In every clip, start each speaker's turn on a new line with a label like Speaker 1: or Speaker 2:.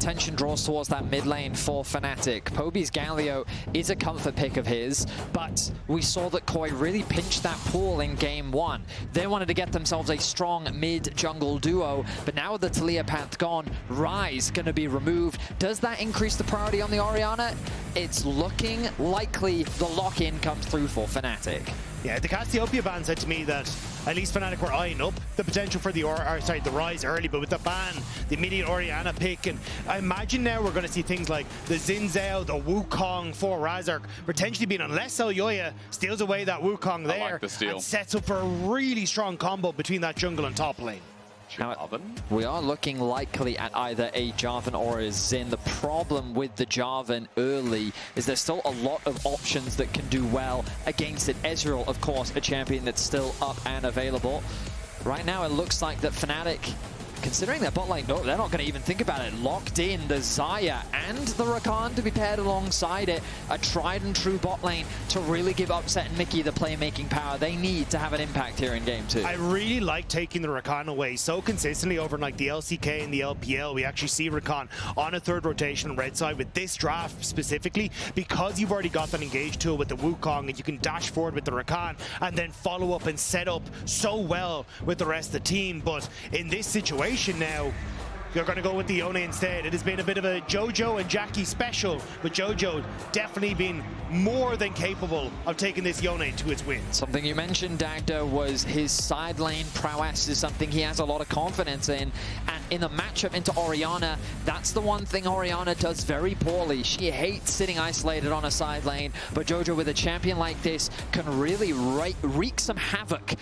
Speaker 1: attention draws towards that mid lane for Fnatic. Poby's Galio is a comfort pick of his, but we saw that KOI really pinched that pool in game 1. They wanted to get themselves a strong mid-jungle duo, but now with the Taliyah path gone, Ryze going to be removed. Does that increase the priority on the Orianna? It's looking likely the lock-in comes through for Fnatic.
Speaker 2: Yeah, the Cassiopeia ban said to me that at least Fnatic were eyeing up the potential for the Ryze early, but with the ban, the immediate Orianna pick, and I imagine now we're going to see things like the Xin Zhao, the Wukong for Razork potentially being, unless Elyoya steals away that Wukong there, and sets up for a really strong combo between that jungle and top lane.
Speaker 1: Now, we are looking likely at either a Jarvan or a Xin. The problem with the Jarvan early is there's still a lot of options that can do well against it. Ezreal, of course, a champion that's still up and available. Right now, it looks like that Fnatic, considering their bot lane, no, they're not going to even think about it. Locked in the Xayah and the Rakan to be paired alongside it. A tried and true bot lane to really give Upset and Mikyx the playmaking power they need to have an impact here in game 2.
Speaker 2: I really like taking the Rakan away so consistently over like the LCK and the LPL. We actually see Rakan on a third rotation on red side with this draft specifically, because you've already got that engage tool with the Wukong and you can dash forward with the Rakan and then follow up and set up so well with the rest of the team. But in this situation now, you're going to go with the Yone instead. It has been a bit of a Jojo and Jackie special, but Jojo definitely been more than capable of taking this Yone to its win.
Speaker 1: Something you mentioned, Dagda, was his side lane prowess is something he has a lot of confidence in. And in the matchup into Orianna, that's the one thing Orianna does very poorly. She hates sitting isolated on a side lane, but Jojo with a champion like this can really wreak some havoc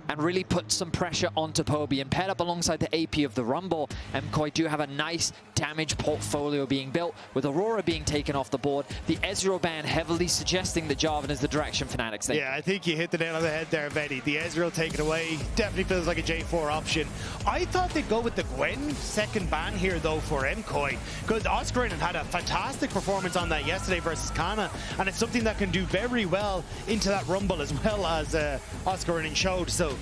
Speaker 1: and really put some pressure onto Poby. And paired up alongside the AP of the Rumble, MKOI do have a nice damage portfolio being built, with Aurora being taken off the board. The Ezreal ban heavily suggesting that Jarvan is the direction Fnatic's thinking.
Speaker 2: Yeah, I think you hit the nail on the head there, Vedi. The Ezreal taken away definitely feels like a J4 option. I thought they'd go with the Gwen second ban here, though, for MKOI, because Oscarinin had a fantastic performance on that yesterday versus Kana, and it's something that can do very well into that Rumble, as well as Oscarinin showed. So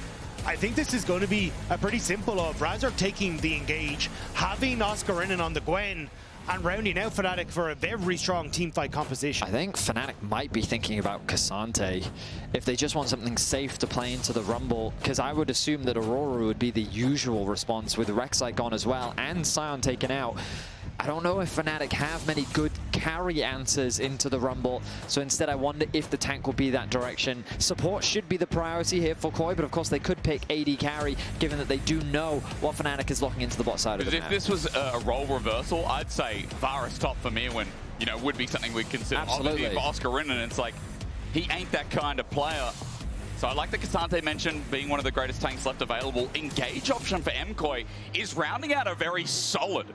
Speaker 2: I think this is going to be a pretty simple of Razork taking the engage, having Oscarinin on the Gwen, and rounding out Fnatic for a very strong teamfight composition.
Speaker 1: I think Fnatic might be thinking about Cassante if they just want something safe to play into the Rumble, because I would assume that Aurora would be the usual response with Rek'Sai gone as well and Sion taken out. I don't know if Fnatic have many good carry answers into the Rumble, so instead I wonder if the tank will be that direction. Support should be the priority here for KOI, but of course they could pick AD carry, given that they do know what Fnatic is locking into the bot side of the map.
Speaker 3: If this was a role reversal, I'd say Varus top for Myrwn, you know, would be something we'd consider.
Speaker 1: Absolutely.
Speaker 3: Obviously for Oscarinin, it's like, he ain't that kind of player. So I like the Cassante mentioned being one of the greatest tanks left available. Engage option for MKOI is rounding out a very solid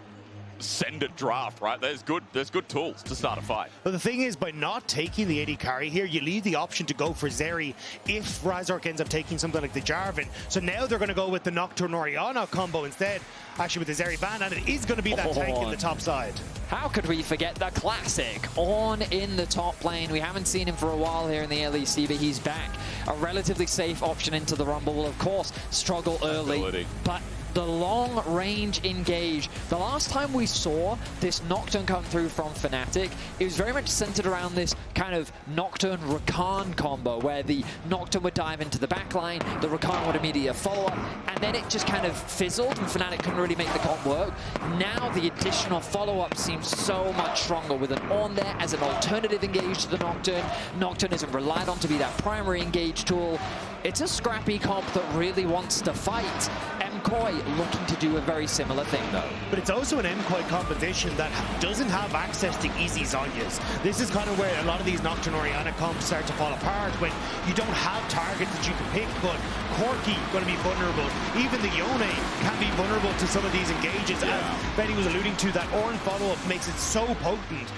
Speaker 3: send it draft, right? There's good tools to start a fight.
Speaker 2: But the thing is, by not taking the AD carry here, you leave the option to go for Zeri if Razork ends up taking something like the Jarvan. So now they're going to go with the Nocturne Orianna combo instead, actually with the Zeri ban, and it is going to be that tank in the top side.
Speaker 1: How could we forget the classic Ornn in the top lane? We haven't seen him for a while here in the LEC, but he's back. A relatively safe option into the Rumble will, of course, struggle early, but the long-range engage. The last time we saw this Nocturne come through from Fnatic, it was very much centered around this kind of Nocturne-Rakan combo, where the Nocturne would dive into the backline, the Rakan would immediately follow up, and then it just kind of fizzled, and Fnatic couldn't really make the comp work. Now the additional follow-up seems so much stronger, with an Ornn there as an alternative engage to the Nocturne. Nocturne isn't relied on to be that primary engage tool. It's a scrappy comp that really wants to fight. MKOI looking to do a very similar thing, though.
Speaker 2: But it's also an MKOI composition that doesn't have access to easy Zayahs. This is kind of where a lot of these Nocturne Orianna comps start to fall apart, when you don't have targets that you can pick. But Corki going to be vulnerable. Even the Yone can be vulnerable to some of these engages. As Benny was alluding to, that Ornn follow-up makes it so potent.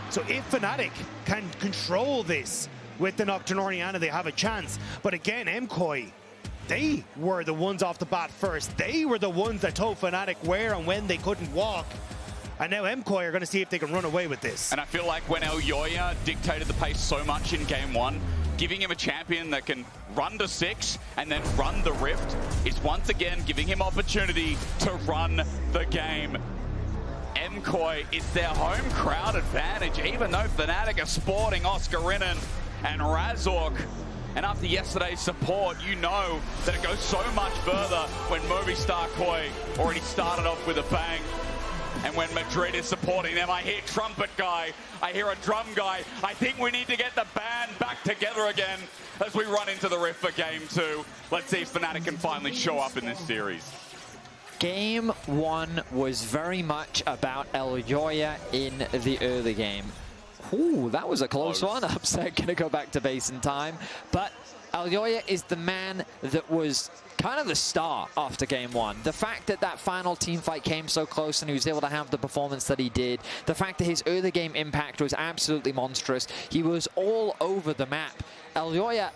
Speaker 2: So if Fnatic can control this with the Nocturne Orianna, they have a chance. But again, MKOI, they were the ones off the bat first. They were the ones that told Fnatic where and when they couldn't walk. And now MKOI are going to see if they can run away with this.
Speaker 3: And I feel like when Elyoya dictated the pace so much in game 1, giving him a champion that can run to 6 and then run the Rift is once again giving him opportunity to run the game. MKOI, it's their home crowd advantage, even though Fnatic are sporting Oscarinin and Razork. And after yesterday's support, you know that it goes so much further when Movistar KOI already started off with a bang. And when Madrid is supporting them, I hear trumpet guy, I hear a drum guy. I think we need to get the band back together again as we run into the Rift for Game 2. Let's see if Fnatic can finally show up in this series.
Speaker 1: Game 1 was very much about Elyoya in the early game. Ooh, that was a close one. Upset gonna go back to base in time. But Elyoya is the man that was kind of the star after game 1. The fact that that final team fight came so close and he was able to have the performance that he did. The fact that his early game impact was absolutely monstrous. He was all over the map. Elyoya,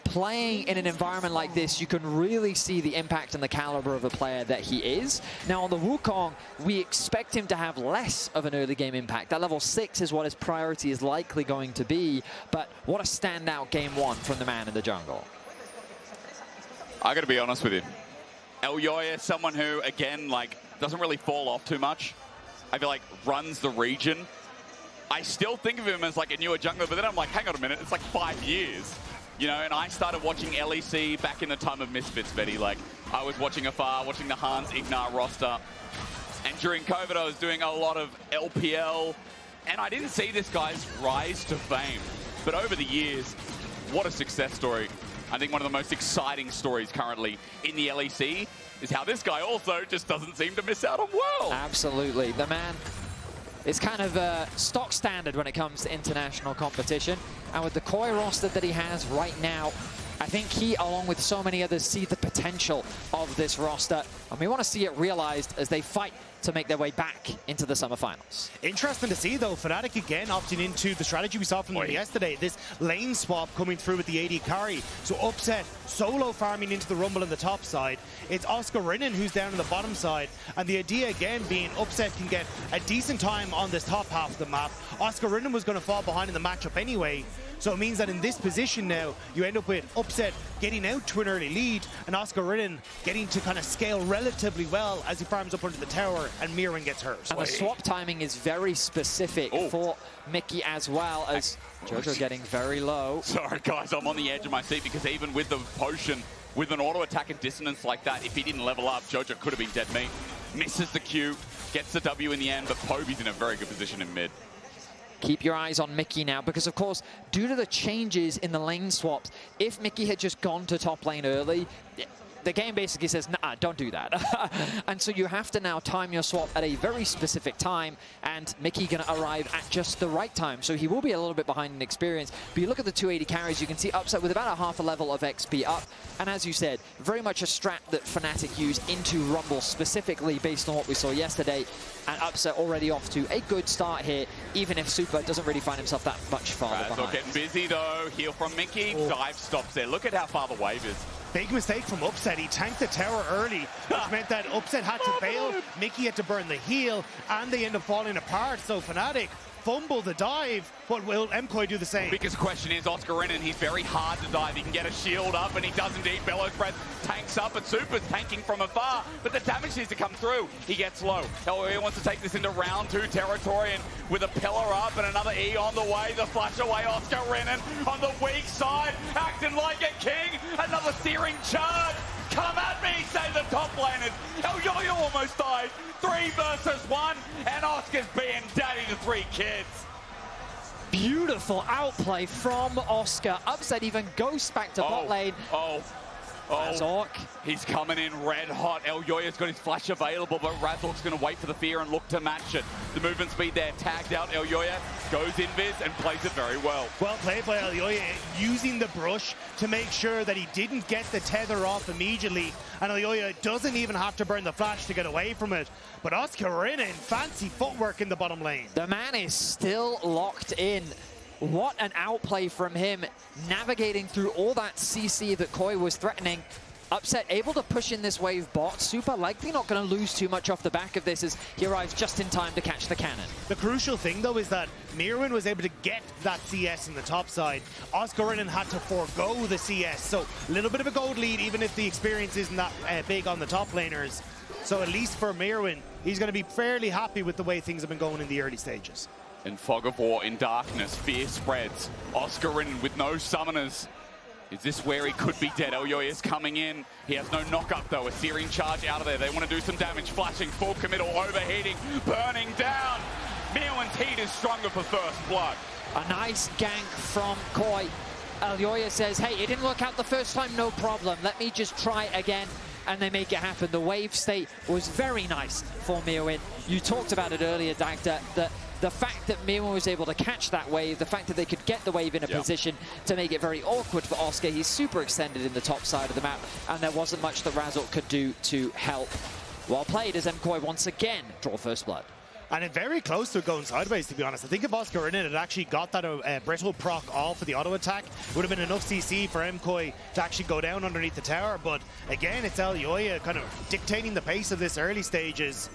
Speaker 1: playing in an environment like this, you can really see the impact and the caliber of a player that he is. Now on the Wukong, we expect him to have less of an early game impact. That level 6 is what his priority is likely going to be, but what a standout game 1 from the man in the jungle.
Speaker 3: I gotta be honest with you. Elyoya is someone who, again, like, doesn't really fall off too much. I feel like runs the region. I still think of him as like a newer jungler, but then I'm like, hang on a minute, it's like 5 years. You know, and I started watching LEC back in the time of Misfits, Vedi. Like, I was watching afar, watching the Hans Ignar roster. And during COVID, I was doing a lot of LPL. And I didn't see this guy's rise to fame. But over the years, what a success story. I think one of the most exciting stories currently in the LEC is how this guy also just doesn't seem to miss out on Worlds.
Speaker 1: Absolutely. The man is kind of stock standard when it comes to international competition. And with the KOI roster that he has right now, I think he, along with so many others, see the potential of this roster. And we want to see it realized as they fight to make their way back into the summer finals.
Speaker 2: Interesting to see, though, Fnatic again opting into the strategy we saw from them yesterday. This lane swap coming through with the AD carry. So Upset solo farming into the Rumble on the top side. It's Oscarinin who's down on the bottom side. And the idea, again, being Upset can get a decent time on this top half of the map. Oscarinin was going to fall behind in the matchup anyway. So it means that in this position now, you end up with Upset getting out to an early lead and Oscarinin getting to kind of scale relatively well as he farms up under the tower and Myrwn gets hurt.
Speaker 1: And the swap timing is very specific for Mikyx as well, as Jojo getting very low.
Speaker 3: Sorry guys, I'm on the edge of my seat because even with the potion, with an auto attack and dissonance like that, if he didn't level up, Jojo could have been dead meat. Misses the Q, gets the W in the end, but Poby's in a very good position in mid.
Speaker 1: Keep your eyes on Mikyx now, because of course, due to the changes in the lane swaps, if Mikyx had just gone to top lane early, the game basically says, nah, don't do that. And so you have to now time your swap at a very specific time, and Mikyx gonna arrive at just the right time. So he will be a little bit behind in experience. But you look at the 280 carries, you can see Upset with about a half a level of XP up. And as you said, very much a strat that Fnatic use into Rumble, specifically based on what we saw yesterday. And Upset already off to a good start here, even if Supa doesn't really find himself that much farther behind.
Speaker 3: Razork getting busy though, heal from Mikyx, dive stops there. Look at how far the wave is.
Speaker 2: Big mistake from Upset. He tanked the tower early, which meant that Upset had to bail. Mikyx had to burn the heal, and they end up falling apart. So Fnatic fumble the dive, but will MKOI do the same?
Speaker 3: Biggest question is Oscarinin. He's very hard to dive. He can get a shield up, and he does indeed. Bellows Breath tanks up, and Supa's tanking from afar, but the damage needs to come through. He gets low. Elyoya wants to take this into round 2 territory, and with a pillar up and another E on the way, the flash away, Oscarinin on the weak side, acting like a king. Another searing charge. Come at me, say the top laners. Elyoya almost died. 3 versus 1, and Oscar's being daddy to 3 kids.
Speaker 1: Beautiful outplay from Oscar. Upset even goes back to bot lane. Razork.
Speaker 3: He's coming in red hot. Elyoya's got his flash available, but Razork's going to wait for the fear and look to match it. The movement speed there, tagged out. Elyoya goes invis and plays it very well.
Speaker 2: Well played by Elyoya, using the brush to make sure that he didn't get the tether off immediately. And Elyoya doesn't even have to burn the flash to get away from it. But Oscarinin, fancy footwork in the bottom lane.
Speaker 1: The man is still locked in. What an outplay from him, navigating through all that CC that KOI was threatening. Upset able to push in this wave bot. Supa likely not going to lose too much off the back of this as he arrives just in time to catch the cannon.
Speaker 2: The crucial thing, though, is that Myrwn was able to get that CS in the top side. Oscarinin had to forego the CS, so a little bit of a gold lead, even if the experience isn't that big on the top laners. So at least for Myrwn, he's going to be fairly happy with the way things have been going in the early stages.
Speaker 3: In Fog of War, in darkness, fear spreads. Oscarinin with no summoners. Is this where he could be dead? Elyoya is coming in. He has no knock-up, though. A searing charge out of there. They want to do some damage. Flashing, full committal, overheating, burning down. Myrwn's heat is stronger for first blood.
Speaker 1: A nice gank from KOI. Elyoya says, hey, it didn't work out the first time, no problem. Let me just try again. And they make it happen. The wave state was very nice for Myrwn. You talked about it earlier, Dagda, that the fact that Myrwn was able to catch that wave, the fact that they could get the wave in a position to make it very awkward for Oscar. He's super extended in the top side of the map, and there wasn't much that Razork could do to help. Well played as MKOI once again draw first blood.
Speaker 2: And it's very close to going sideways, to be honest. I think if Oscarinin had actually got that brittle proc off for the auto attack, it would have been enough CC for MKOI to actually go down underneath the tower. But again, it's Elyoya kind of dictating the pace of this early stages.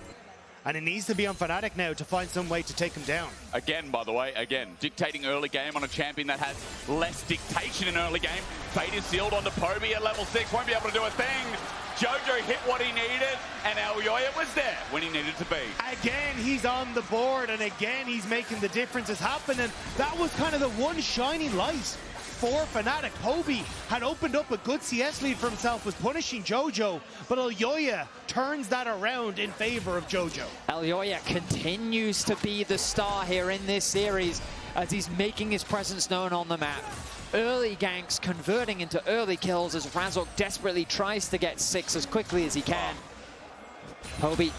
Speaker 2: And it needs to be on Fnatic now to find some way to take him down.
Speaker 3: Again, by the way, dictating early game on a champion that has less dictation in early game. Fate is sealed onto Poby at level 6, won't be able to do a thing. Jojo hit what he needed, and Elyoya was there when he needed to be. Again,
Speaker 2: he's on the board, and again, he's making the differences happen, and that was kind of the one shining light for Fnatic. Poby had opened up a good CS lead for himself, was punishing Jojo, but Elyoya turns that around in favor of Jojo.
Speaker 1: Elyoya continues to be the star here in this series as he's making his presence known on the map. Early ganks converting into early kills as Razork desperately tries to get 6 as quickly as he can. Poby,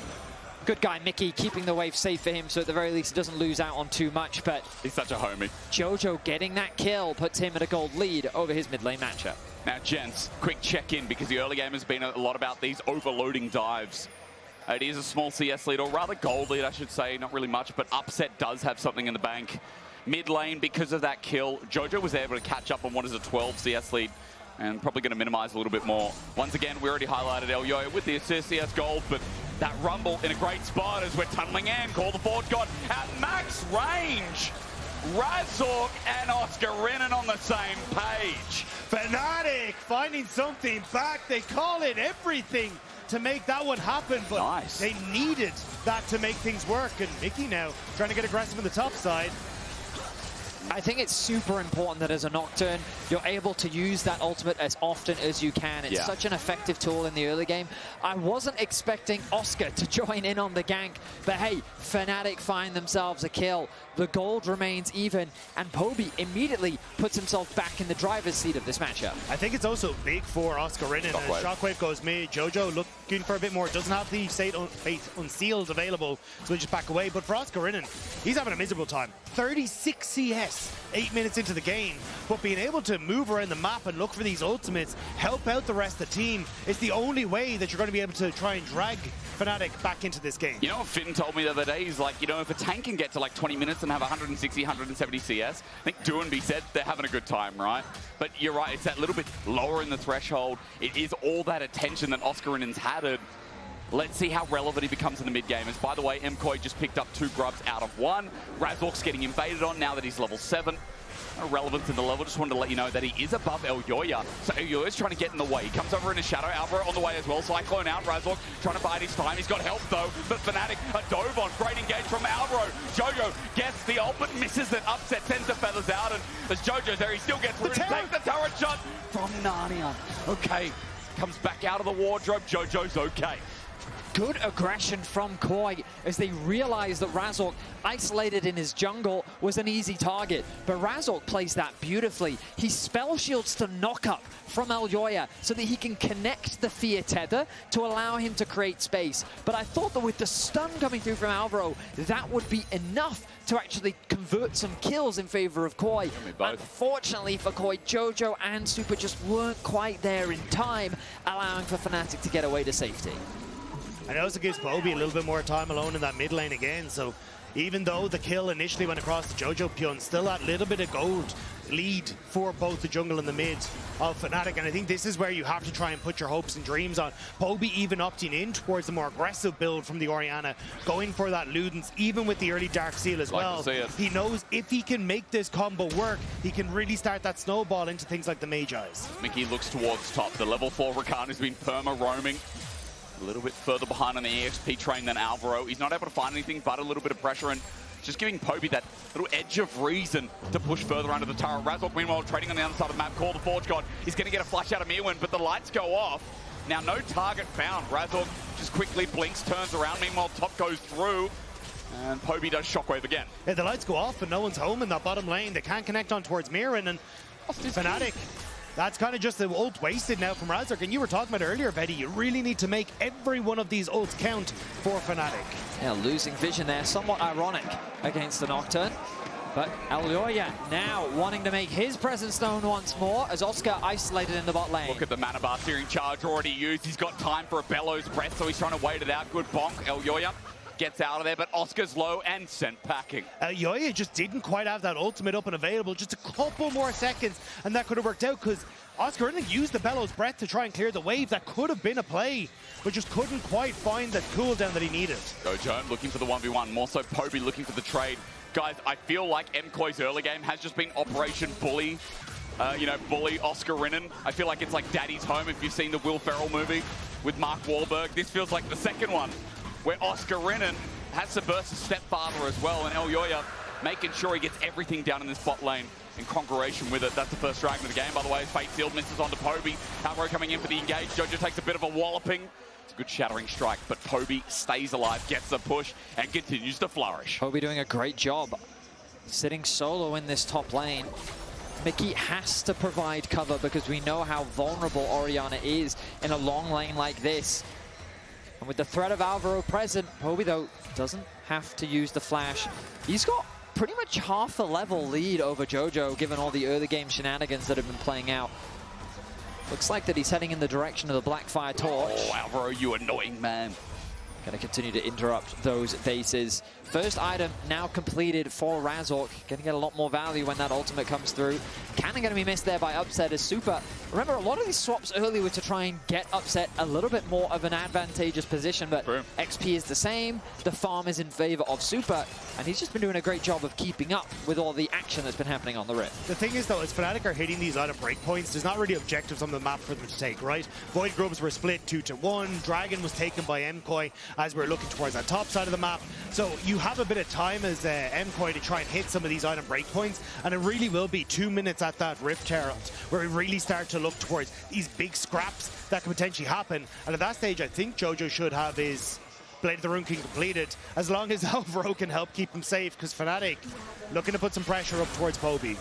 Speaker 1: good guy Mikyx, keeping the wave safe for him so at the very least he doesn't lose out on too much, but
Speaker 3: he's such a homie.
Speaker 1: Jojo getting that kill puts him at a gold lead over his mid lane matchup.
Speaker 3: Now gents, quick check-in because the early game has been a lot about these overloading dives. It is a small CS lead, or rather gold lead I should say, not really much, but Upset does have something in the bank. Mid lane, because of that kill, Jojo was able to catch up on what is a 12 CS lead and probably going to minimize a little bit more. Once again, we already highlighted Elyoya with the assist, CS gold, but that rumble in a great spot as we're tunneling in. Call the Forge God at max range. Razork and Oscarinin on the same page.
Speaker 2: Fnatic finding something back. They call it everything to make that one happen, but they needed that to make things work. And Mikyx now trying to get aggressive on the top side.
Speaker 1: I think it's super important that as a Nocturne, you're able to use that ultimate as often as you can. It's such an effective tool in the early game. I wasn't expecting Oscar to join in on the gank, but hey, Fnatic find themselves a kill. The gold remains even, and Poby immediately puts himself back in the driver's seat of this matchup.
Speaker 2: I think it's also big for Oscarinin. Shockwave goes mid. Jojo looking for a bit more. Doesn't have the Fate Unsealed available, so he just back away. But for Oscarinin, he's having a miserable time. 36 CS, 8 minutes into the game, but being able to move around the map and look for these ultimates, help out the rest of the team, is the only way that you're going to be able to try and drag Fnatic back into this game.
Speaker 3: You know what Finn told me the other day? He's like, you know, if a tank can get to like 20 minutes and have 160, 170 CS, I think Doinby said they're having a good time, right? But you're right, it's that little bit lower in the threshold. It is all that attention that Oscarinin's had it. Let's see how relevant he becomes in the mid-game. As by the way, MKOI just picked up 2 grubs out of 1. Razork's getting invaded on now that he's level 7. No relevance in the level, just wanted to let you know that he is above Elyoya. So Elyoya's trying to get in the way. He comes over in his shadow. Alvaro on the way as well. Cyclone out. Razork trying to bide his time. He's got help though, but Fnatic a dove on. Great engage from Alvaro. Jojo gets the ult, but misses it. Upset sends the feathers out, and as Jojo's there, he still gets through to take the turret shot from Narnia. Okay, comes back out of the wardrobe. Jojo's okay.
Speaker 1: Good aggression from KOI as they realized that Razork, isolated in his jungle, was an easy target. But Razork plays that beautifully. He spell shields to knock up from Elyoya so that he can connect the fear tether to allow him to create space. But I thought that with the stun coming through from Alvaro, that would be enough to actually convert some kills in favor of KOI. Unfortunately for KOI, Jojo and Supa just weren't quite there in time, allowing for Fnatic to get away to safety.
Speaker 2: And it also gives Poby a little bit more time alone in that mid lane again. So even though the kill initially went across to Jojopyun, still that little bit of gold lead for both the jungle and the mid of Fnatic. And I think this is where you have to try and put your hopes and dreams on. Poby even opting in towards the more aggressive build from the Orianna, going for that Ludens, even with the early Dark Seal as well. He knows if he can make this combo work, he can really start that snowball into things like the Magi's.
Speaker 3: Mikyx looks towards top. The level 4 Rakan has been perma roaming. A little bit further behind on the EXP train than Alvaro. He's not able to find anything but a little bit of pressure, and just giving Poby that little edge of reason to push further under the turret. Razork, meanwhile, trading on the other side of the map. Call the Forge God. He's going to get a flash out of Myrwn, but the lights go off. Now, no target found. Razork just quickly blinks, turns around. Meanwhile, top goes through, and Poby does shockwave again.
Speaker 2: Yeah, the lights go off, but no one's home in that bottom lane. They can't connect on towards Myrwn, and Fnatic. That's kind of just the ult wasted now from Razork. And you were talking about earlier, Vedi, you really need to make every one of these ults count for Fnatic.
Speaker 1: Yeah, losing vision there, somewhat ironic against the Nocturne. But Elyoya now wanting to make his presence known once more as Oscar isolated in the bot lane.
Speaker 3: Look at the mana bar steering charge already used. He's got time for a Bellows Breath, so he's trying to wait it out. Good bonk. Elyoya gets out of there, but Oscar's low and sent packing.
Speaker 2: Elyoya just didn't quite have that ultimate up and available. Just a couple more seconds, and that could have worked out because Oscarinin used the Bellows Breath to try and clear the wave. That could have been a play, but just couldn't quite find that cooldown that he needed.
Speaker 3: Jojopyun looking for the 1v1, more so Poby looking for the trade. Guys, I feel like MKOI's early game has just been Operation Bully. Bully Oscarinin. I feel like it's like Daddy's Home if you've seen the Will Ferrell movie with Mark Wahlberg. This feels like the second one, where Oscarinin has to burst his stepfather as well, and Elyoya making sure he gets everything down in this bot lane in congregation with it. That's the first dragon of the game, by the way. Fate Sealed misses onto Poby. Alvaro coming in for the engage. Jojo takes a bit of a walloping. It's a good shattering strike, but Poby stays alive, gets the push, and continues to flourish.
Speaker 1: Poby doing a great job sitting solo in this top lane. Mikyx has to provide cover because we know how vulnerable Orianna is in a long lane like this. And with the threat of Alvaro present, Poby, though, doesn't have to use the flash. He's got pretty much half a level lead over Jojo, given all the early game shenanigans that have been playing out. Looks like that he's heading in the direction of the Blackfire Torch.
Speaker 3: Oh, Alvaro, you annoying man.
Speaker 1: Going to continue to interrupt those bases. First item now completed for Razork. Going to get a lot more value when that ultimate comes through. Cannon going to be missed there by Upset as Supa. Remember, a lot of these swaps early were to try and get Upset a little bit more of an advantageous position, but
Speaker 3: Boom.
Speaker 1: XP is the same. The farm is in favor of Supa, and he's just been doing a great job of keeping up with all the action that's been happening on the Rift.
Speaker 2: The thing is, though, as Fnatic are hitting these item breakpoints, there's not really objectives on the map for them to take, right? Void Grubs were split 2-1. Dragon was taken by MKOI as we're looking towards that top side of the map. So you have a bit of time as MKOI to try and hit some of these item breakpoints, and it really will be 2 minutes at that Rift Herald where we really start to look towards these big scraps that can potentially happen. And at that stage, I think Jojo should have his Blade of the Rune King completed, as long as Alvaro can help keep him safe, because Fnatic looking to put some pressure up towards Poby.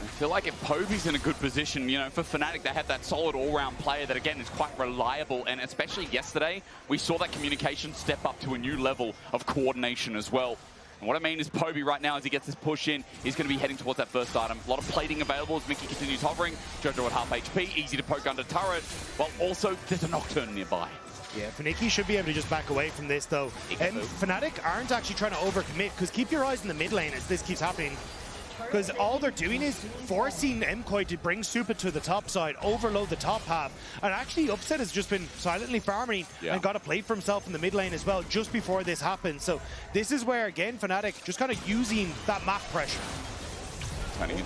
Speaker 3: I feel like if Poby's in a good position, for Fnatic, they have that solid all-round player that, again, is quite reliable. And especially yesterday, we saw that communication step up to a new level of coordination as well. And what I mean is Poby right now, as he gets this push in, he's going to be heading towards that first item. A lot of plating available as Mikyx continues hovering. Jojo at half HP, easy to poke under turret, while also there's a Nocturne nearby.
Speaker 2: Yeah, Fnatic should be able to just back away from this, though. Fnatic aren't actually trying to overcommit, because keep your eyes in the mid lane as this keeps happening. Because all they're doing is forcing MKOI to bring Supa to the top side, overload the top half. And actually, Upset has just been silently farming and got a play for himself in the mid lane as well, just before this happens. So this is where, again, Fnatic just kind of using that map pressure.
Speaker 3: Turning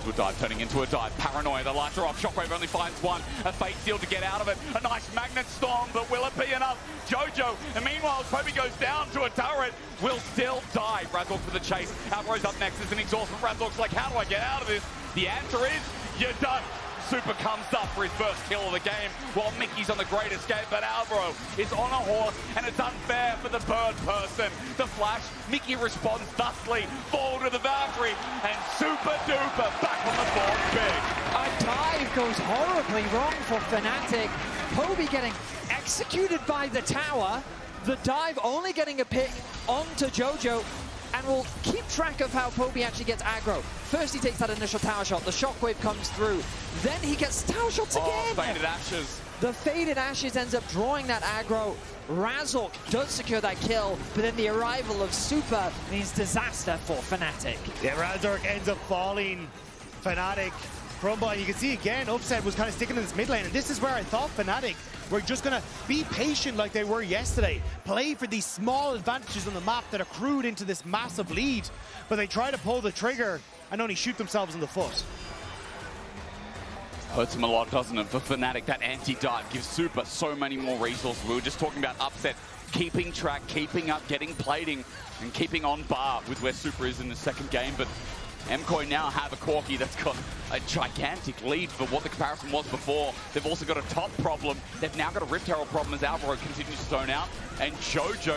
Speaker 3: into a dive. Paranoia, the lights are off. Shockwave only finds one. A Fate Seal to get out of it. A nice Magnet Storm, but will it be enough? Jojo, and meanwhile, as Poby goes down to a turret, will still die. Razork for the chase. Alvaro's up next. There's an exhaustion. Razork's like, how do I get out of this? The answer is, you're done. Supa comes up for his first kill of the game, while Mikyx's on the great escape, but Alvaro is on a horse, and it's unfair for the bird person. The flash, Mikyx responds thusly, forward to the Valkyrie, and Super Duper back on the board big.
Speaker 1: A dive goes horribly wrong for Fnatic. Poby getting executed by the tower. The dive only getting a pick onto Jojo. And we'll keep track of how Poby actually gets aggro. First he takes that initial tower shot, the shockwave comes through. Then he gets tower shots again.
Speaker 3: Faded Ashes.
Speaker 1: The Faded Ashes ends up drawing that aggro. Razork does secure that kill, but then the arrival of Supa means disaster for Fnatic.
Speaker 2: Yeah, Razork ends up falling. Fnatic crumble, and you can see again, Upset was kind of sticking in this mid lane, and this is where I thought Fnatic were just going to be patient like they were yesterday, play for these small advantages on the map that accrued into this massive lead, but they try to pull the trigger and only shoot themselves in the foot.
Speaker 3: Hurts him a lot, doesn't it? For Fnatic, that anti-dart gives Supa so many more resources. We were just talking about upset, keeping track, keeping up, getting plating, and keeping on bar with where Supa is in the second game. But MKOI now have a Corki that's got a gigantic lead for what the comparison was before. They've also got a top problem. They've now got a Rift Herald problem as Alvaro continues to zone out. And Jojo,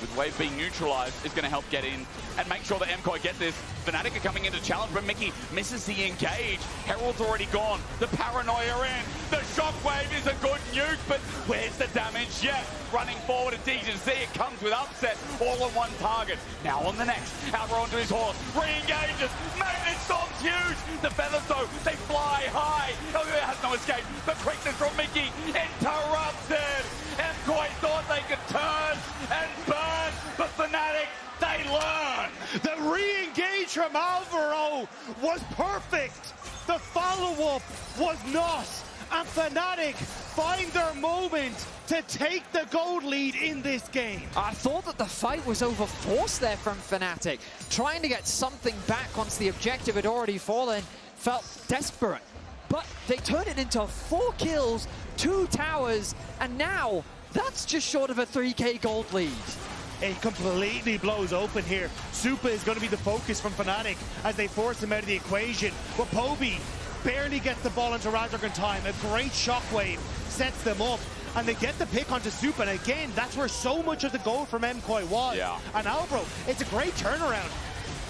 Speaker 3: with Wave being neutralized, is going to help get in and make sure that MKOI get this. Fnatic are coming in to challenge, but Mikyx misses the engage. Herald's already gone. The paranoia in. The shockwave is a good nuke, but where's the damage yet? Running forward at D2C, it comes with upset, all on one target. Now on the next, Alvaro onto his horse, re-engages, Magnet Storm's huge. The feathers though, they fly high. Elyoya has no escape, but quickness from Mikyx interrupted. MKOI thought they could turn and burn, but Fnatic, they learn.
Speaker 2: The re-engage from Alvaro was perfect. The follow-up was not. And Fnatic find their moment to take the gold lead in this game.
Speaker 1: I thought that the fight was overforced there from Fnatic. Trying to get something back once the objective had already fallen felt desperate. But they turned it into 4 kills, 2 towers, and now that's just short of a 3K gold lead.
Speaker 2: It completely blows open here. Supa is going to be the focus from Fnatic as they force him out of the equation. But Poby barely gets the ball into Razork in time. A great shockwave sets them up, and they get the pick onto Supa. And again, that's where so much of the goal from MKOI was.
Speaker 3: Yeah.
Speaker 2: And Alvaro, it's a great turnaround,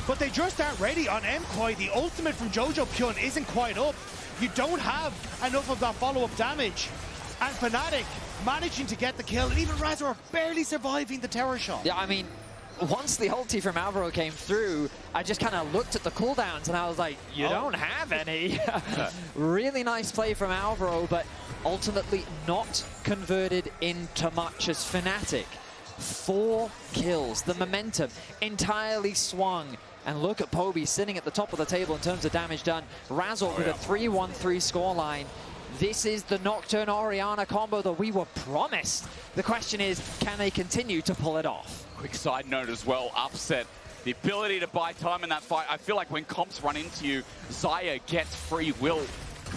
Speaker 2: but they just aren't ready on MKOI. The ultimate from Jojopyun isn't quite up. You don't have enough of that follow-up damage. And Fnatic managing to get the kill, and even Razork barely surviving the tower shot.
Speaker 1: Yeah, I mean, once the ulti from Alvaro came through, I just kind of looked at the cooldowns and I was like, you don't have any. Really nice play from Alvaro, but ultimately not converted into much as Fnatic. 4 kills, the momentum entirely swung. And look at Poby sitting at the top of the table in terms of damage done. Razork with a 3-1-3 scoreline. This is the Nocturne Orianna combo that we were promised. The question is, can they continue to pull it off?
Speaker 3: Quick side note as well, upset. The ability to buy time in that fight. I feel like when comps run into you, Xayah gets free will.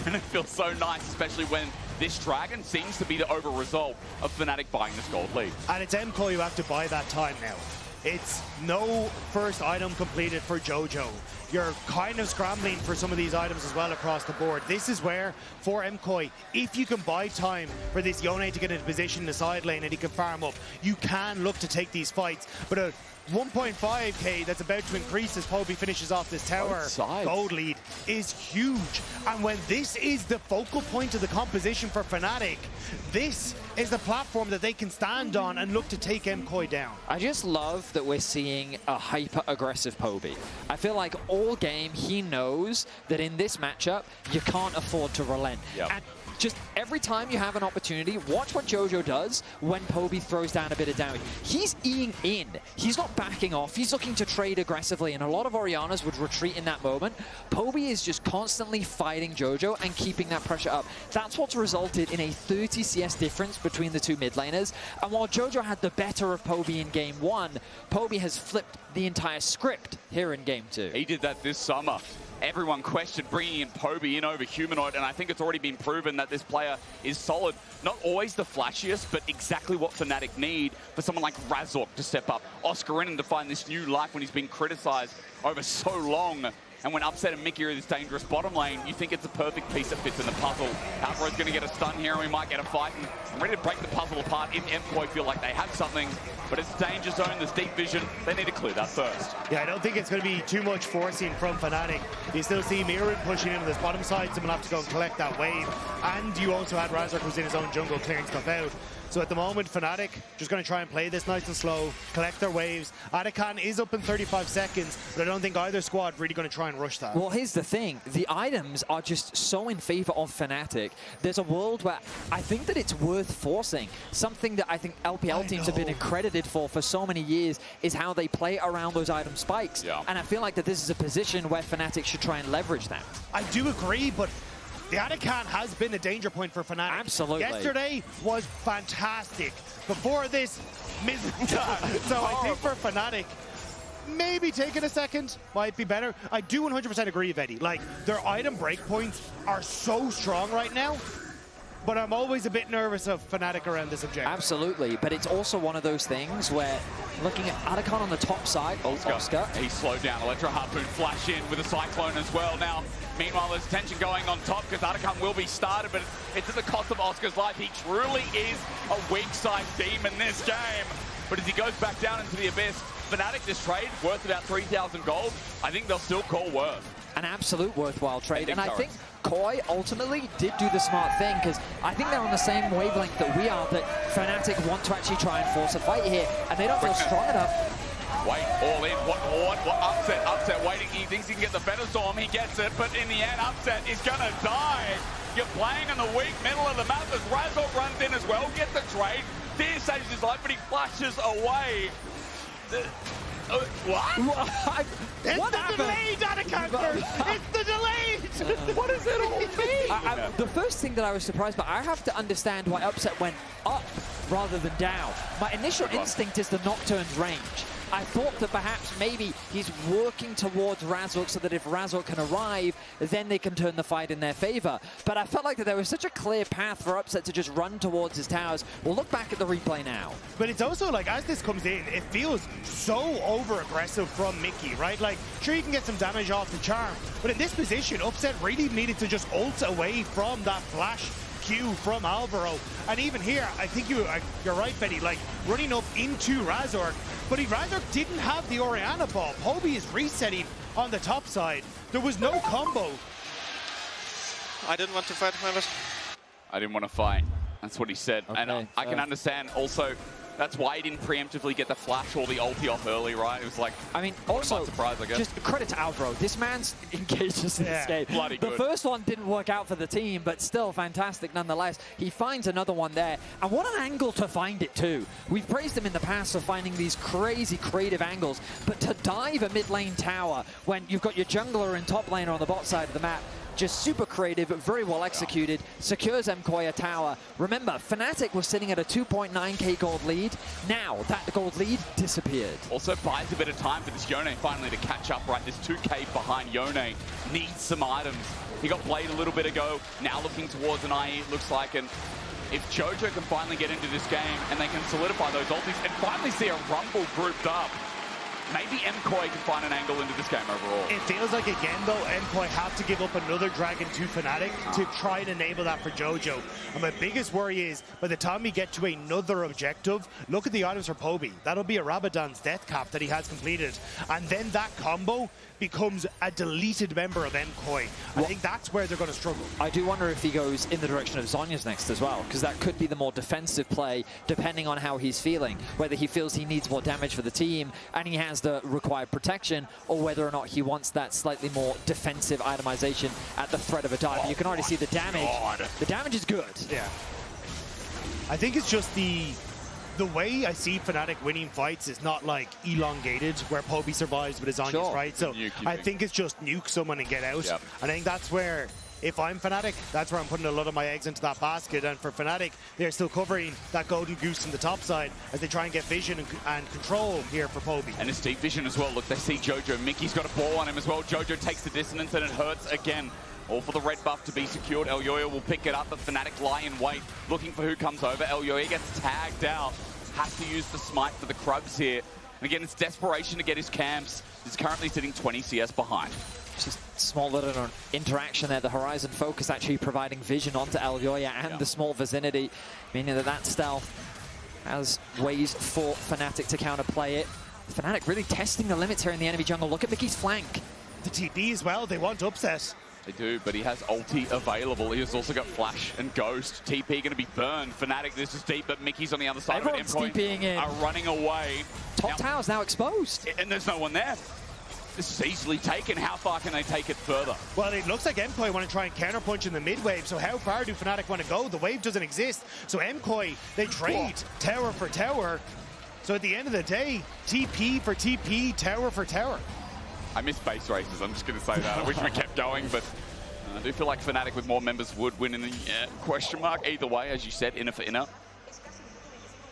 Speaker 3: And it feels so nice, especially when this Dragon seems to be the over result of Fnatic buying this gold lead.
Speaker 2: And it's MKOI who have to buy that time now. It's no first item completed for Jojo. You're kind of scrambling for some of these items as well across the board. This is where, for MKOI, if you can buy time for this Yone to get into position in the side lane and he can farm up, you can look to take these fights. But a 1.5k that's about to increase as Poby finishes off this tower gold lead is huge. And when this is the focal point of the composition for Fnatic, this is the platform that they can stand on and look to take MKOI down.
Speaker 1: I just love that we're seeing a hyper-aggressive Poby. I feel like all game he knows that in this matchup, you can't afford to relent. And just every time you have an opportunity, watch what Jojo does when Poby throws down a bit of damage. He's eating in. He's not backing off. He's looking to trade aggressively, and a lot of Oriannas would retreat in that moment. Poby is just constantly fighting Jojo and keeping that pressure up. That's what's resulted in a 30 CS difference between the two mid laners. And while Jojo had the better of Poby in game 1, Poby has flipped the entire script here in game 2.
Speaker 3: He did that this summer. Everyone questioned bringing in Poby in over Humanoid, and I think it's already been proven that this player is solid. Not always the flashiest, but exactly what Fnatic need for someone like Razork to step up. Oscarinin to find this new life when he's been criticized over so long. And when Upset and Mikyx are in this dangerous bottom lane, you think it's a perfect piece that fits in the puzzle. Alvaro's going to get a stun here, and we might get a fight. And I'm ready to break the puzzle apart if MKOI feel like they have something. But it's danger zone, there's deep vision. They need to clear that first.
Speaker 2: Yeah, I don't think it's going to be too much forcing from Fnatic. You still see Myrwn pushing into this bottom side. Someone will have to go and collect that wave. And you also had Razork who's in his own jungle clearing stuff out. So at the moment, Fnatic just going to try and play this nice and slow, collect their waves. Rakan is up in 35 seconds, but I don't think either squad really going to try and rush that.
Speaker 1: Well, here's the thing. The items are just so in favor of Fnatic. There's a world where I think that it's worth forcing. Something that I think LPL teams have been accredited for so many years is how they play around those item spikes. And I feel like that this is a position where Fnatic should try and leverage that.
Speaker 2: I do agree, but the Rakan has been a danger point for Fnatic.
Speaker 1: Absolutely.
Speaker 2: Yesterday was fantastic. Before this, miserable. So I think for Fnatic, maybe taking a second might be better. I do 100% agree with Eddie. Like, their item breakpoints are so strong right now, but I'm always a bit nervous of Fnatic around this objective.
Speaker 1: Absolutely, but it's also one of those things where looking at Rakan on the top side, Oscar.
Speaker 3: He's slowed down. Electro Harpoon flash in with a Cyclone as well. Now, meanwhile, there's tension going on top because Rakan will be started, but it's at the cost of Oscar's life. He truly is a weak-side demon this game. But as he goes back down into the abyss, Fnatic, this trade, worth about 3,000 gold, I think they'll still call worth.
Speaker 1: An absolute worthwhile trade, and I think KOI ultimately did do the smart thing, because I think they're on the same wavelength that we are, that Fnatic want to actually try and force a fight here, and they don't feel strong enough.
Speaker 3: Wait, all in, what upset, waiting, he thinks he can get the Feather Storm, he gets it, but in the end, upset is gonna die. You're playing in the weak middle of the map as Razork runs in as well, gets the trade, Deer saves his life, but he flashes away. What?
Speaker 1: What happened?
Speaker 2: Delayed Anaconda! It's the delayed!
Speaker 3: What does it all mean?
Speaker 1: The first thing that I was surprised by, I have to understand why Upset went up rather than down. My initial instinct is the Nocturne's range. I thought that perhaps maybe he's working towards Razork so that if Razork can arrive, then they can turn the fight in their favor. But I felt like that there was such a clear path for Upset to just run towards his towers. We'll look back at the replay now.
Speaker 2: But it's also like, as this comes in, it feels so over-aggressive from Mickey, right? Like, sure, you can get some damage off the charm, but in this position, Upset really needed to just ult away from that flash Q from Alvaro. And even here, I think you're right, Betty, like running up into Razork, but Razork didn't have the Orianna ball. Hobie is resetting on the top side. There was no combo.
Speaker 4: I didn't want to fight, members.
Speaker 3: I didn't want to fight. That's what he said.
Speaker 1: Okay,
Speaker 3: and I can understand also, that's why he didn't preemptively get the flash or the ulti off early, right? It was like,
Speaker 1: I mean, also,
Speaker 3: surprise, I guess.
Speaker 1: Just credit to Alvaro. This man's engages in this game.
Speaker 3: Bloody
Speaker 1: the
Speaker 3: good.
Speaker 1: first one didn't work out for the team, but still fantastic nonetheless. He finds another one there. And what an angle to find it, too. We've praised him in the past for finding these crazy creative angles, but to dive a mid lane tower when you've got your jungler and top laner on the bot side of the map, just super creative, very well executed, secures MKOI a tower. Remember, Fnatic was sitting at a 2.9k gold lead. Now, that gold lead disappeared.
Speaker 3: Also buys a bit of time for this Yone finally to catch up, right? This 2k behind Yone needs some items. He got played a little bit ago, now looking towards an IE, it looks like. And if Jojo can finally get into this game and they can solidify those ultis and finally see a Rumble grouped up, maybe MKOI can find an angle into this game overall.
Speaker 2: It feels like, again, though, MKOI have to give up another dragon to Fnatic to try and enable that for Jojo. And my biggest worry is, by the time we get to another objective, look at the items for Poby. That'll be a Rabadon's death cap that he has completed. And then that combo becomes a deleted member of MKOI. I think that's where they're going to struggle.
Speaker 1: I do wonder if he goes in the direction of Zhonya's next as well, because that could be the more defensive play, depending on how he's feeling. Whether he feels he needs more damage for the team, and he has the required protection, or whether or not he wants that slightly more defensive itemization at the threat of a dive. You can already see the damage. The damage is good.
Speaker 2: Yeah. I think it's just the way I see Fnatic winning fights is not like elongated, where Poby survives with his Zhonya's, right? So I think it's just nuke someone and get out.
Speaker 3: Yep.
Speaker 2: And I think that's where, if I'm Fnatic, that's where I'm putting a lot of my eggs into that basket. And for Fnatic, they're still covering that golden goose from the top side as they try and get vision and control here for Poby.
Speaker 3: And it's deep vision as well. Look, they see Jojo. Mickey's got a ball on him as well. Jojo takes the dissonance and it hurts again. All for the red buff to be secured. Elyoya will pick it up, but Fnatic lie in wait, looking for who comes over. Elyoya gets tagged out. Has to use the smite for the Krubs here. And again, it's desperation to get his camps. He's currently sitting 20 CS behind.
Speaker 1: Just small little interaction there. The Horizon Focus actually providing vision onto Elyoya and the small vicinity, meaning that stealth has ways for Fnatic to counterplay it. Fnatic really testing the limits here in the enemy jungle. Look at Mickey's flank.
Speaker 2: The TP as well, they want upset.
Speaker 3: They do, but he has ulti available. He has also got flash and ghost. TP going to be burned. Fnatic, this is deep, but Mickey's on the other side.
Speaker 1: Everyone's
Speaker 3: of it.
Speaker 1: TPing in.
Speaker 3: Are running away.
Speaker 1: Top tower's now exposed.
Speaker 3: And there's no one there. This is easily taken. How far can they take it further?
Speaker 2: Well, it looks like MKOI want to try and counterpunch in the mid-wave, so how far do Fnatic want to go? The wave doesn't exist, so MKOI, they trade tower for tower. So at the end of the day, TP for TP, tower for tower.
Speaker 3: I miss base races, I'm just going to say that. I wish we kept going, but I do feel like Fnatic with more members would win in the question mark. Either way, as you said, inner for inner.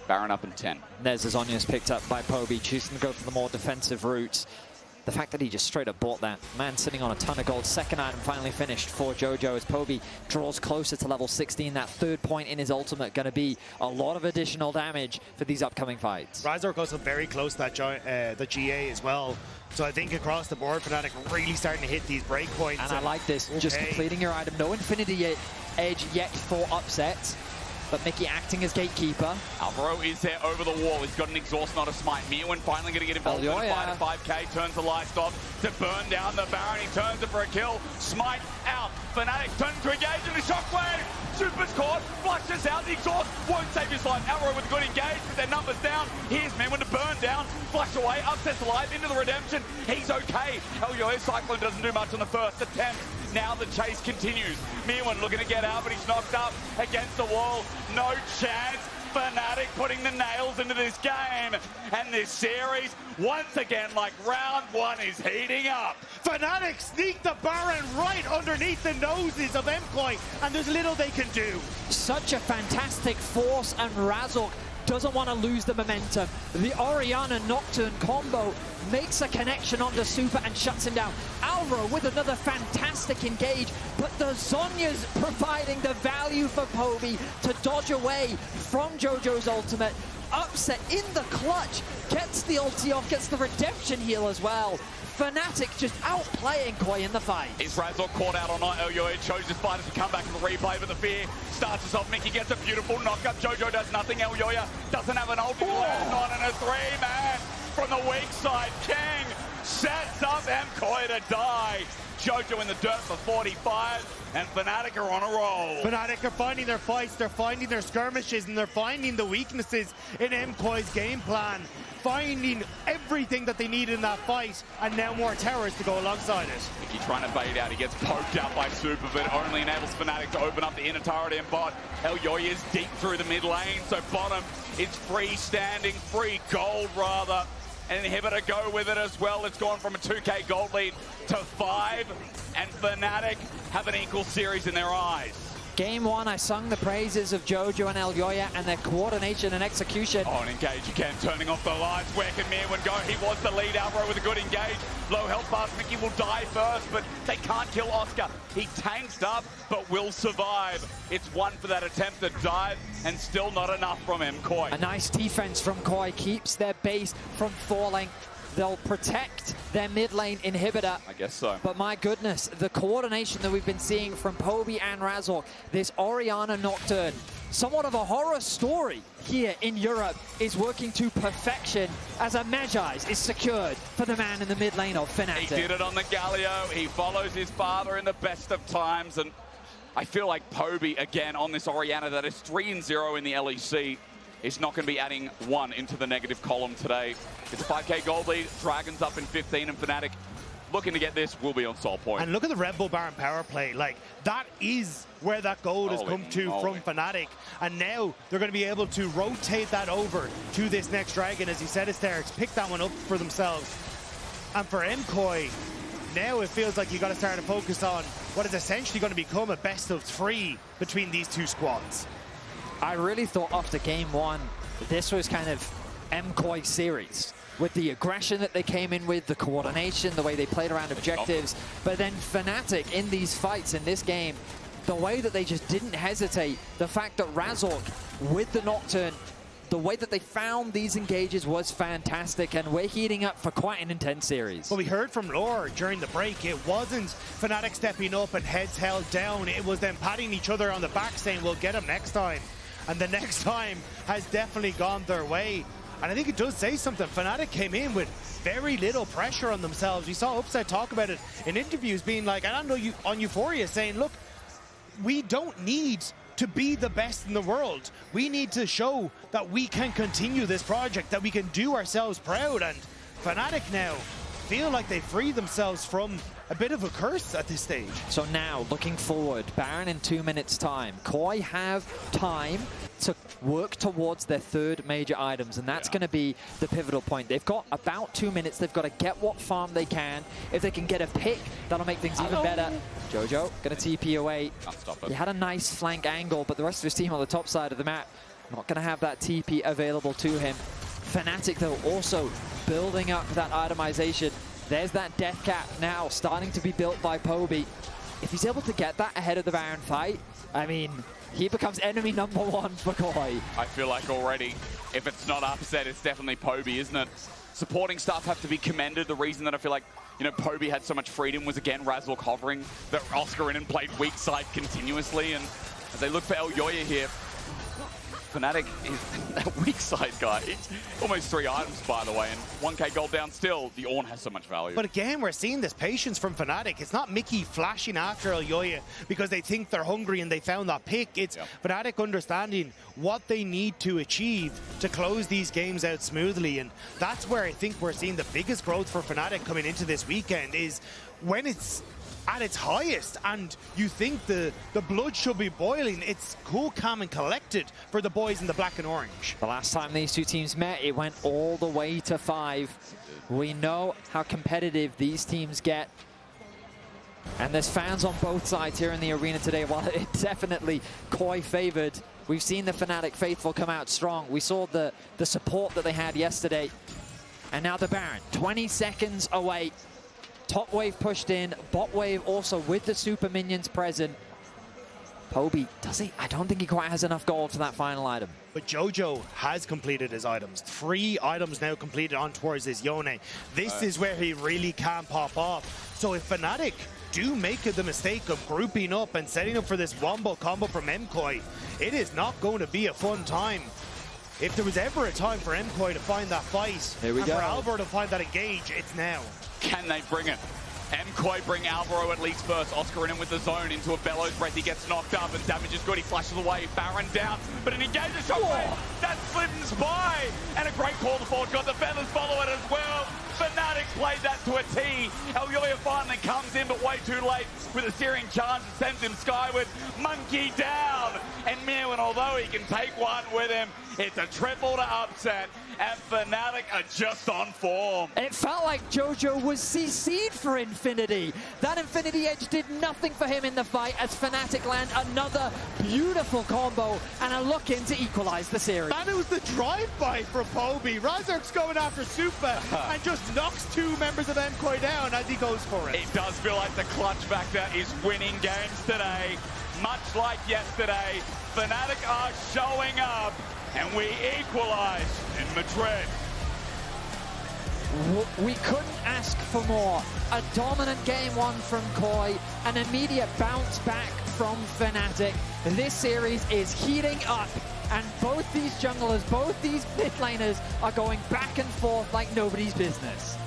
Speaker 3: Baron up in 10.
Speaker 1: There's the Zhonya's picked up by Poby, choosing to go for the more defensive route. The fact that he just straight up bought that. Man sitting on a ton of gold. Second item finally finished for Jojo as Poby draws closer to level 16. That third point in his ultimate going to be a lot of additional damage for these upcoming fights.
Speaker 2: Razork also very close to that the GA as well. So I think across the board, Fnatic really starting to hit these break points.
Speaker 1: And I like this. Just completing your item. No Infinity Edge yet for upset. But Mikyx acting as gatekeeper.
Speaker 3: Alvaro is there over the wall. He's got an exhaust, not a smite. Myrwn finally going to get involved in a fight at 5k. Turns the lights off to burn down the Baron. He turns it for a kill. Smite out. Fnatic turns to engage in the shockwave. Supa's caught. Flushes out. The exhaust won't save his life. Alvaro with a good engage with their numbers down. Here's Myrwn to burn down. Flush away. Upsets alive into the redemption. He's okay. Elyoya Cyclone doesn't do much on the first attempt. Now the chase continues. Myrwn looking to get out, but he's knocked up against the wall. No chance. Fnatic putting the nails into this game. And this series, once again, like round one, is heating up.
Speaker 2: Fnatic sneak the Baron right underneath the noses of MKOI, and there's little they can do.
Speaker 1: Such a fantastic force, and Razork doesn't want to lose the momentum. The Orianna Nocturne combo makes a connection onto Supa and shuts him down. Alvaro with another fantastic engage, but the Zhonya's providing the value for Poby to dodge away from Jojo's ultimate. Upset in the clutch, gets the ulti off, gets the redemption heal as well. Fnatic just outplaying KOI in the fight.
Speaker 3: Is Razork caught out or not? Elyoya chose his fighters to come back in the replay, but the fear starts us off. Mikyx gets a beautiful knockup. Jojo does nothing. Elyoya doesn't have an ult. Lands on and a three-man from the weak side. King sets up MKOI to die. Jojo in the dirt for 45, and Fnatic are on a roll.
Speaker 2: Fnatic are finding their fights, they're finding their skirmishes, and they're finding the weaknesses in MKOI's game plan. Finding everything that they need in that fight, and now more towers to go alongside it.
Speaker 3: Mikyx trying to bait out. He gets poked out by Supa, but it only enables Fnatic to open up the inner turret and bot. Elyoya is deep through the mid lane, so bottom is freestanding, free gold rather. An inhibitor go with it as well. It's gone from a 2k gold lead to 5, and Fnatic have an equal series in their eyes.
Speaker 1: Game one, I sung the praises of Jojo and Elyoya and their coordination and execution.
Speaker 3: Oh, and engage again, turning off the lights. Where can Myrwn go? He was the lead. Alvaro with a good engage. Low health bars. Mikyx will die first, but they can't kill Oscar. He tanks up, but will survive. It's one for that attempted dive, and still not enough from MKOI.
Speaker 1: A nice defense from KOI keeps their base from falling. They'll protect their mid lane inhibitor.
Speaker 3: I guess so.
Speaker 1: But my goodness, the coordination that we've been seeing from Poby and Razork, this Orianna Nocturne, somewhat of a horror story here in Europe, is working to perfection as a Magi's is secured for the man in the mid lane of Fnatic.
Speaker 3: He did it on the Galio. He follows his father in the best of times, and I feel like Poby, again, on this Orianna that is 3-0 in the LEC, is not going to be adding 1 into the negative column today. It's a 5k gold lead, Dragons up in 15, and Fnatic looking to get this will be on Soul Point.
Speaker 2: And look at the Red Bull Baron power play. Like, that is where that gold has come to from Fnatic. And now they're going to be able to rotate that over to this next Dragon. As you said, Hysterics, pick that one up for themselves. And for MKOI, now it feels like you got to start to focus on what is essentially going to become a best of 3 between these two squads.
Speaker 1: I really thought after game one, this was kind of MKOI series. With the aggression that they came in with, the coordination, the way they played around objectives. But then Fnatic in these fights in this game, the way that they just didn't hesitate, the fact that Razork with the Nocturne, the way that they found these engages was fantastic, and we're heating up for quite an intense series.
Speaker 2: Well, we heard from Lore during the break, it wasn't Fnatic stepping up and heads held down, it was them patting each other on the back saying, we'll get him next time. And the next time has definitely gone their way. And I think it does say something. Fnatic came in with very little pressure on themselves. You saw Upside talk about it in interviews, being like, and I know you on Euphoria, saying, look, we don't need to be the best in the world. We need to show that we can continue this project, that we can do ourselves proud. And Fnatic now feel like they freed themselves from a bit of a curse at this stage.
Speaker 1: So now, looking forward, Baron in 2 minutes' time. KOI have time to work towards their third major items, and that's going to be the pivotal point. They've got about 2 minutes. They've got to get what farm they can. If they can get a pick, that'll make things even better. Jojo going to TP away.
Speaker 3: Can't stop it.
Speaker 1: He had a nice flank angle, but the rest of his team on the top side of the map Not going to have that TP available to him. Fnatic, though, also building up that itemization. There's that death cap now starting to be built by Poby. If he's able to get that ahead of the Baron fight, I mean, he becomes enemy number 1 for KOI.
Speaker 3: I feel like already, if it's not upset, it's definitely Poby, isn't it? Supporting staff have to be commended. The reason that I feel like, you know, Poby had so much freedom was, again, Razork hovering, that Oscarinin played weak side continuously, and as they look for Elyoya here, Fnatic is a weak side guy. It's almost 3 items, by the way, and 1k gold down still. The Ornn has so much value.
Speaker 2: But again, we're seeing this patience from Fnatic. It's not Mikyx flashing after Elyoya because they think they're hungry and they found that pick. It's Fnatic understanding what they need to achieve to close these games out smoothly. And that's where I think we're seeing the biggest growth for Fnatic coming into this weekend, is when it's at its highest and you think the blood should be boiling, it's cool, calm and collected for the boys in the black and orange.
Speaker 1: The last time these two teams met, it went all the way to 5. We know how competitive these teams get. And there's fans on both sides here in the arena today. While it's definitely KOI favored, we've seen the Fnatic faithful come out strong. We saw the support that they had yesterday. And now the Baron, 20 seconds away. Top wave pushed in, bot wave also with the super minions present. Poby, does he? I don't think he quite has enough gold for that final item.
Speaker 2: But Jojo has completed his items. 3 items now completed on towards his Yone. This is where he really can pop off. So if Fnatic do make the mistake of grouping up and setting up for this wombo combo from MKOI, it is not going to be a fun time. If there was ever a time for MKOI to find that fight,
Speaker 1: Here we
Speaker 2: and
Speaker 1: go.
Speaker 2: for Alvaro to find that engage, it's now.
Speaker 3: Can they bring it? MKOI bring Alvaro at least first. Oscarinin with the zone into a Bellows breath. He gets knocked up and damage is good. He flashes away. Baron down, but an engage a shockwave. That slips by. And a great call forward. Got the feathers follow it as well. Fnatic played that to a T. Elyoya finally comes in, but way too late with a searing charge that sends him skyward. Monkey down. And Myrwn, although he can take one with him, it's a triple to upset. And Fnatic are just on form.
Speaker 1: It felt like Jojo was CC'd for Infinity. That Infinity Edge did nothing for him in the fight as Fnatic land another beautiful combo and are looking to equalize the series.
Speaker 2: And it was the drive-by for Poby. Razork's going after Supa and just knocks 2 members of MKOI down as he goes for it.
Speaker 3: It does feel like the clutch factor is winning games today. Much like yesterday, Fnatic are showing up. And we equalize in Madrid.
Speaker 1: We couldn't ask for more. A dominant game 1 from KOI, an immediate bounce back from Fnatic. This series is heating up, and both these junglers, both these mid laners are going back and forth like nobody's business.